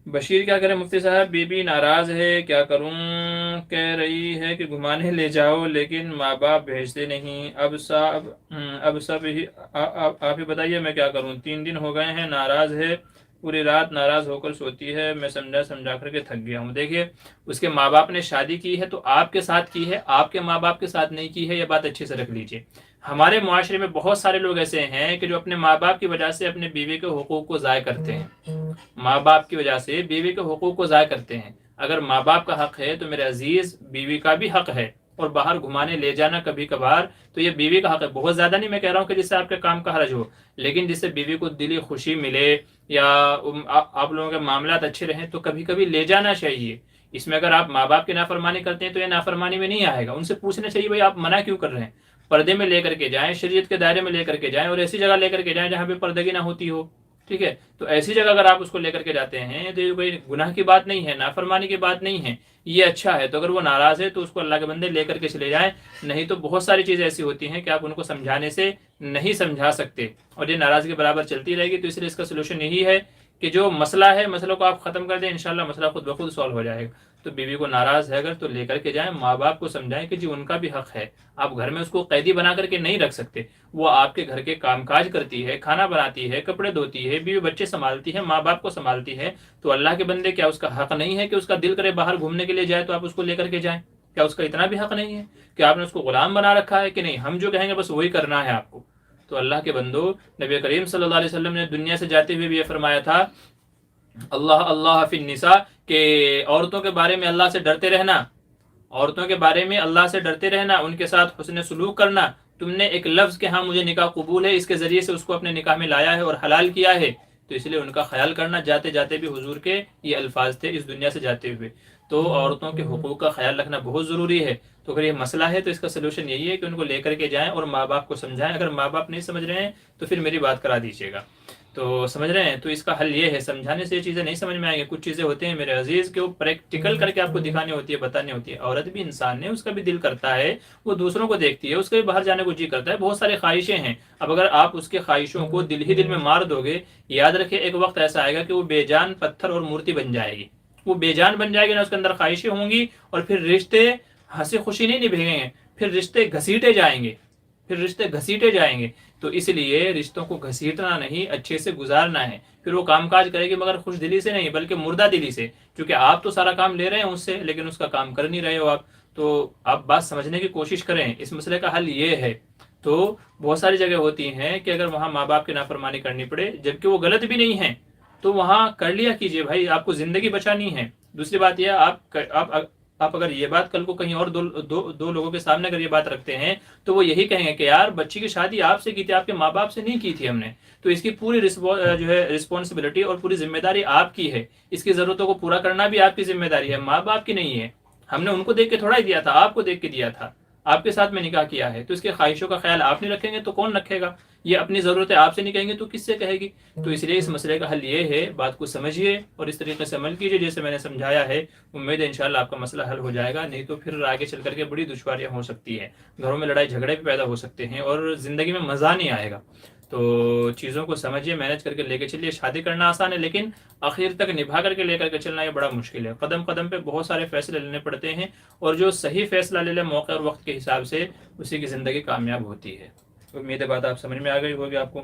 بشیر کیا کرے مفتی صاحب، بیوی ناراض ہے کیا کروں، کہہ رہی ہے کہ گھمانے لے جاؤ لیکن ماں باپ بھیجتے نہیں، اب سب ہی آپ ہی بتائیے میں کیا کروں، 3 دن ہو گئے ہیں ناراض ہے، پوری رات ناراض ہو کر سوتی ہے، میں سمجھا سمجھا کر کے تھک گیا ہوں۔ دیکھیے اس کے ماں باپ نے شادی کی ہے تو آپ کے ساتھ کی ہے، آپ کے ماں باپ کے ساتھ نہیں کی ہے، یہ بات اچھے سے رکھ لیجئے۔ ہمارے معاشرے میں بہت سارے لوگ ایسے ہیں کہ جو اپنے ماں باپ کی وجہ سے اپنے بیوی کے حقوق کو ضائع کرتے ہیں، ماں باپ کی وجہ سے بیوی کے حقوق کو ضائع کرتے ہیں۔ اگر ماں باپ کا حق ہے تو میرے عزیز بیوی کا بھی حق ہے، اور باہر گھمانے لے جانا کبھی کبھار تو یہ بیوی کا حق ہے، بہت زیادہ نہیں میں کہہ رہا ہوں کہ جس سے آپ کے کام کا حرج ہو، لیکن جس سے بیوی کو دلی خوشی ملے یا آپ لوگوں کے معاملات اچھے رہیں تو کبھی کبھی لے جانا چاہیے۔ اس میں اگر آپ ماں باپ کی نافرمانی کرتے ہیں تو یہ نافرمانی میں نہیں آئے گا، ان سے پوچھنا چاہیے بھائی آپ منع کیوں کر رہے ہیں، پردے میں لے کر کے جائیں، شریعت کے دائرے میں لے کر کے جائیں، اور ایسی جگہ لے کر کے جائیں جہاں پہ پردگی نہ ہوتی ہو، ٹھیک ہے؟ تو ایسی جگہ اگر آپ اس کو لے کر کے جاتے ہیں تو یہ کوئی گناہ کی بات نہیں ہے، نافرمانی کی بات نہیں ہے، یہ اچھا ہے۔ تو اگر وہ ناراض ہے تو اس کو اللہ کے بندے لے کر کے چلے جائیں، نہیں تو بہت ساری چیزیں ایسی ہوتی ہیں کہ آپ ان کو سمجھانے سے نہیں سمجھا سکتے، اور یہ ناراضگی برابر چلتی رہے گی۔ تو اس لیے اس کا سلوشن یہی ہے کہ جو مسئلہ ہے مسئلوں کو آپ ختم کر دیں، انشاءاللہ مسئلہ خود بخود سالو ہو جائے گا۔ تو بیوی کو ناراض ہے اگر تو لے کر کے جائیں، ماں باپ کو سمجھائیں کہ جی ان کا بھی حق ہے، آپ گھر میں اس کو قیدی بنا کر کے نہیں رکھ سکتے، وہ آپ کے گھر کے کام کاج کرتی ہے، کھانا بناتی ہے، کپڑے دھوتی ہے، بیوی بچے سنبھالتی ہے، ماں باپ کو سنبھالتی ہے، تو اللہ کے بندے کیا اس کا حق نہیں ہے کہ اس کا دل کرے باہر گھومنے کے لیے جائے تو آپ اس کو لے کر کے جائیں؟ کیا اس کا اتنا بھی حق نہیں ہے کہ آپ نے اس کو غلام بنا رکھا ہے کہ نہیں ہم جو کہیں گے بس وہی کرنا ہے آپ کو؟ تو اللہ کے بندو، نبی کریم صلی اللہ علیہ وسلم نے دنیا سے جاتے ہوئے بھی یہ فرمایا تھا، اللہ اللہ فی النساء، کہ عورتوں کے بارے میں اللہ سے ڈرتے رہنا، عورتوں کے بارے میں اللہ سے ڈرتے رہنا، ان کے ساتھ حسن سلوک کرنا۔ تم نے ایک لفظ کہ ہاں مجھے نکاح قبول ہے، اس کے ذریعے سے اس کو اپنے نکاح میں لایا ہے اور حلال کیا ہے، تو اس لیے ان کا خیال کرنا۔ جاتے جاتے بھی حضور کے یہ الفاظ تھے اس دنیا سے جاتے ہوئے۔ تو عورتوں کے حقوق کا خیال رکھنا بہت ضروری ہے۔ تو اگر یہ مسئلہ ہے تو اس کا سلوشن یہی ہے کہ ان کو لے کر کے جائیں اور ماں باپ کو سمجھائیں۔ اگر ماں باپ نہیں سمجھ رہے ہیں تو پھر میری بات کرا دیجیے گا۔ تو سمجھ رہے ہیں، تو اس کا حل یہ ہے، سمجھانے سے یہ چیزیں نہیں سمجھ میں آئیں گی۔ کچھ چیزیں ہوتے ہیں میرے عزیز کہ وہ پریکٹیکل کر کے آپ کو دکھانی ہوتی ہے، بتانی ہوتی ہے۔ عورت بھی انسان ہے، اس کا بھی دل کرتا ہے، وہ دوسروں کو دیکھتی ہے، اس کا بھی باہر جانے کو جی کرتا ہے، بہت ساری خواہشیں ہیں۔ اب اگر آپ اس کے خواہشوں کو دل ہی دل میں مار دو گے، یاد رکھے ایک وقت ایسا آئے گا کہ وہ بے جان پتھر اور مورتی بن جائے گی، وہ بے جان بن جائے گی، نہ اس کے اندر خواہشیں ہوں گی، اور پھر رشتے ہنسی خوشی نہیں نبھیں گے، پھر رشتے گھسیٹے جائیں گے، پھر رشتے گھسیٹے جائیں گے۔ تو اس لیے رشتوں کو گھسیٹنا نہیں، اچھے سے گزارنا ہے۔ پھر وہ کام کاج کرے گی مگر خوش دلی سے نہیں بلکہ مردہ دلی سے، کیونکہ آپ تو سارا کام لے رہے ہیں اس سے لیکن اس کا کام کر نہیں رہے ہو آپ۔ تو آپ بات سمجھنے کی کوشش کریں، اس مسئلے کا حل یہ ہے۔ تو بہت ساری جگہ ہوتی ہیں کہ اگر وہاں ماں باپ کی نافرمانی کرنی پڑے جبکہ وہ غلط بھی نہیں ہیں تو وہاں کر لیا کیجئے بھائی، آپ کو زندگی بچانی ہے۔ دوسری بات یہ، آپ اگر یہ بات کل کو کہیں اور دو لوگوں کے سامنے اگر یہ بات رکھتے ہیں تو وہ یہی کہیں گے کہ یار بچی کی شادی آپ سے کی تھی، آپ کے ماں باپ سے نہیں کی تھی ہم نے، تو اس کی پوری جو ہے رسپانسبلٹی اور پوری ذمہ داری آپ کی ہے، اس کی ضرورتوں کو پورا کرنا بھی آپ کی ذمہ داری ہے، ماں باپ کی نہیں ہے۔ ہم نے ان کو دیکھ کے تھوڑا ہی دیا تھا، آپ کو دیکھ کے دیا تھا، آپ کے ساتھ میں نکاح کیا ہے، تو اس کے خواہشوں کا خیال آپ نہیں رکھیں گے تو کون رکھے گا؟ یہ اپنی ضرورتیں آپ سے نہیں کہیں گے تو کس سے کہے گی؟ تو اس لیے اس مسئلے کا حل یہ ہے، بات کو سمجھیے اور اس طریقے سے عمل کیجیے جیسے میں نے سمجھایا ہے۔ امید ہے انشاءاللہ آپ کا مسئلہ حل ہو جائے گا، نہیں تو پھر آگے چل کر کے بڑی دشواریاں ہو سکتی ہیں، گھروں میں لڑائی جھگڑے بھی پیدا ہو سکتے ہیں اور زندگی میں مزہ نہیں آئے گا۔ تو چیزوں کو سمجھیے، مینج کر کے لے کے چلیے۔ شادی کرنا آسان ہے لیکن آخر تک نبھا کر کے لے کر کے چلنا یہ بڑا مشکل ہے، قدم قدم پہ بہت سارے فیصلے لینے پڑتے ہیں، اور جو صحیح فیصلہ لے لے موقع اور وقت کے حساب سے اسی کی زندگی کامیاب ہوتی ہے۔ امید ہے بات آپ سمجھ میں آ گئی ہوگی آپ کو۔